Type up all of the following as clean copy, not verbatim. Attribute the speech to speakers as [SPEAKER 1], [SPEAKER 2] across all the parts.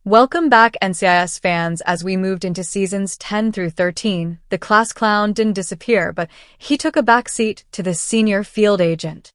[SPEAKER 1] Welcome back, NCIS fans. As we moved into seasons 10 through 13, the class clown didn't disappear, but he took a backseat to the senior field agent.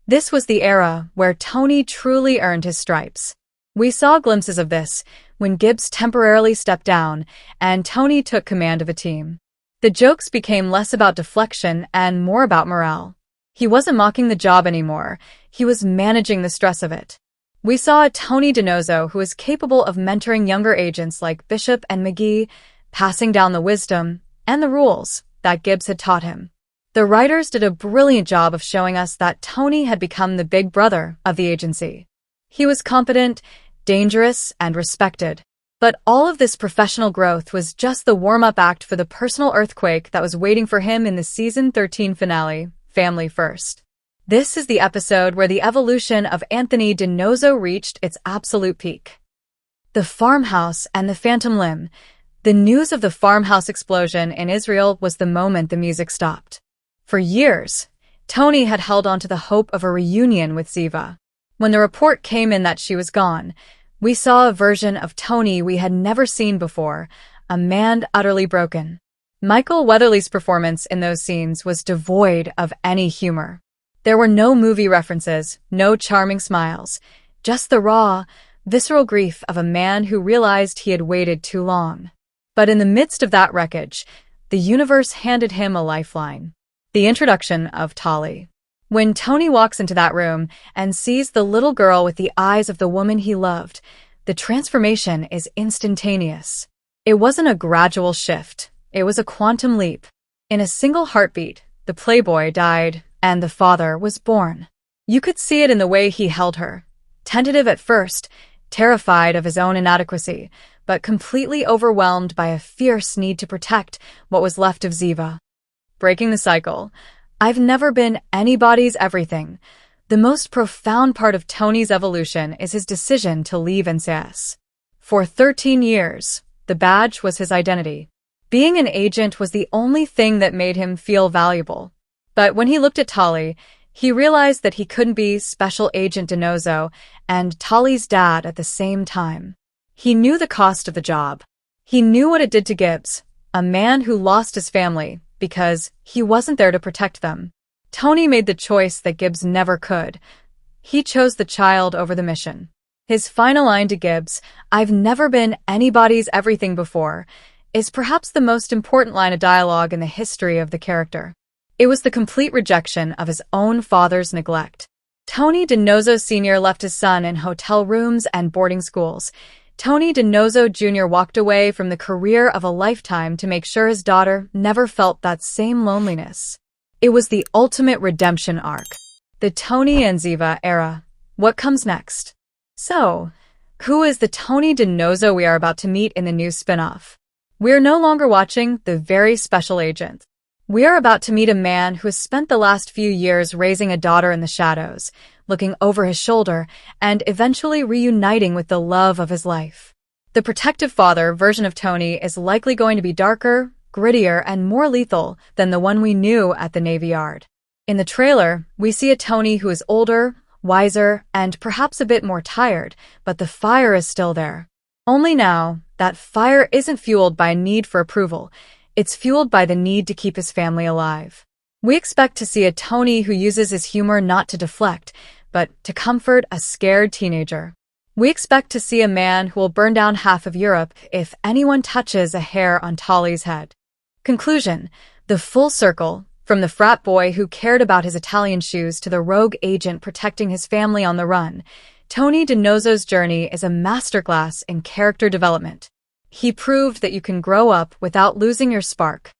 [SPEAKER 1] This was the era where Tony truly earned his stripes. We saw glimpses of this when Gibbs temporarily stepped down and Tony took command of a team. The jokes became less about deflection and more about morale. He wasn't mocking the job anymore, he was managing the stress of it. We saw a Tony DiNozzo who was capable of mentoring younger agents like Bishop and McGee, passing down the wisdom and the rules that Gibbs had taught him. The writers did a brilliant job of showing us that Tony had become the big brother of the agency. He was competent, dangerous, and respected. But all of this professional growth was just the warm-up act for the personal earthquake that was waiting for him in the season 13 finale, Family First. This is the episode where the evolution of Anthony DiNozzo reached its absolute peak. The farmhouse and the phantom limb. The news of the farmhouse explosion in Israel was the moment the music stopped. For years, Tony had held on to the hope of a reunion with Ziva. When the report came in that she was gone, we saw a version of Tony we had never seen before, a man utterly broken. Michael Weatherly's performance in those scenes was devoid of any humor. There were no movie references, no charming smiles, just the raw, visceral grief of a man who realized he had waited too long. But in the midst of that wreckage, the universe handed him a lifeline. The introduction of Tali. When Tony walks into that room and sees the little girl with the eyes of the woman he loved, the transformation is instantaneous. It wasn't a gradual shift, it was a quantum leap. In a single heartbeat, the playboy died, and the father was born. You could see it in the way he held her. Tentative at first, terrified of his own inadequacy, but completely overwhelmed by a fierce need to protect what was left of Ziva. Breaking the cycle. I've never been anybody's everything. The most profound part of Tony's evolution is his decision to leave NCIS. For 13 years, the badge was his identity. Being an agent was the only thing that made him feel valuable. But when he looked at Tali, he realized that he couldn't be Special Agent DiNozzo and Tali's dad at the same time. He knew the cost of the job. He knew what it did to Gibbs, a man who lost his family because he wasn't there to protect them. Tony made the choice that Gibbs never could. He chose the child over the mission. His final line to Gibbs, "I've never been anybody's everything before," is perhaps the most important line of dialogue in the history of the character. It was the complete rejection of his own father's neglect. Tony DiNozzo Sr. left his son in hotel rooms and boarding schools. Tony DiNozzo Jr. walked away from the career of a lifetime to make sure his daughter never felt that same loneliness. It was the ultimate redemption arc. The Tony and Ziva era. What comes next? So, who is the Tony DiNozzo we are about to meet in the new spin-off? We're no longer watching the very special agent. We are about to meet a man who has spent the last few years raising a daughter in the shadows, looking over his shoulder, and eventually reuniting with the love of his life. The protective father version of Tony is likely going to be darker, grittier, and more lethal than the one we knew at the Navy Yard. In the trailer, we see a Tony who is older, wiser, and perhaps a bit more tired, but the fire is still there. Only now, that fire isn't fueled by a need for approval. It's fueled by the need to keep his family alive. We expect to see a Tony who uses his humor not to deflect, but to comfort a scared teenager. We expect to see a man who will burn down half of Europe if anyone touches a hair on Tali's head. Conclusion. The full circle, from the frat boy who cared about his Italian shoes to the rogue agent protecting his family on the run, Tony DiNozzo's journey is a masterclass in character development. He proved that you can grow up without losing your spark.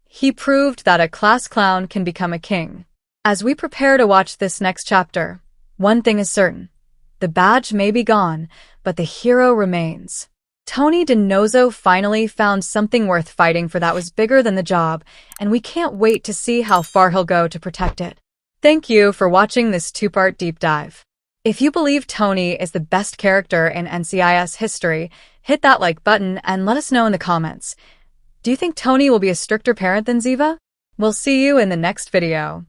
[SPEAKER 1] He proved that a class clown can become a king. As we prepare to watch this next chapter, one thing is certain. The badge may be gone, but the hero remains. Tony DiNozzo finally found something worth fighting for that was bigger than the job, and we can't wait to see how far he'll go to protect it. Thank you for watching this two-part deep dive. If you believe Tony is the best character in NCIS history, hit that like button and let us know in the comments. Do you think Tony will be a stricter parent than Ziva? We'll see you in the next video.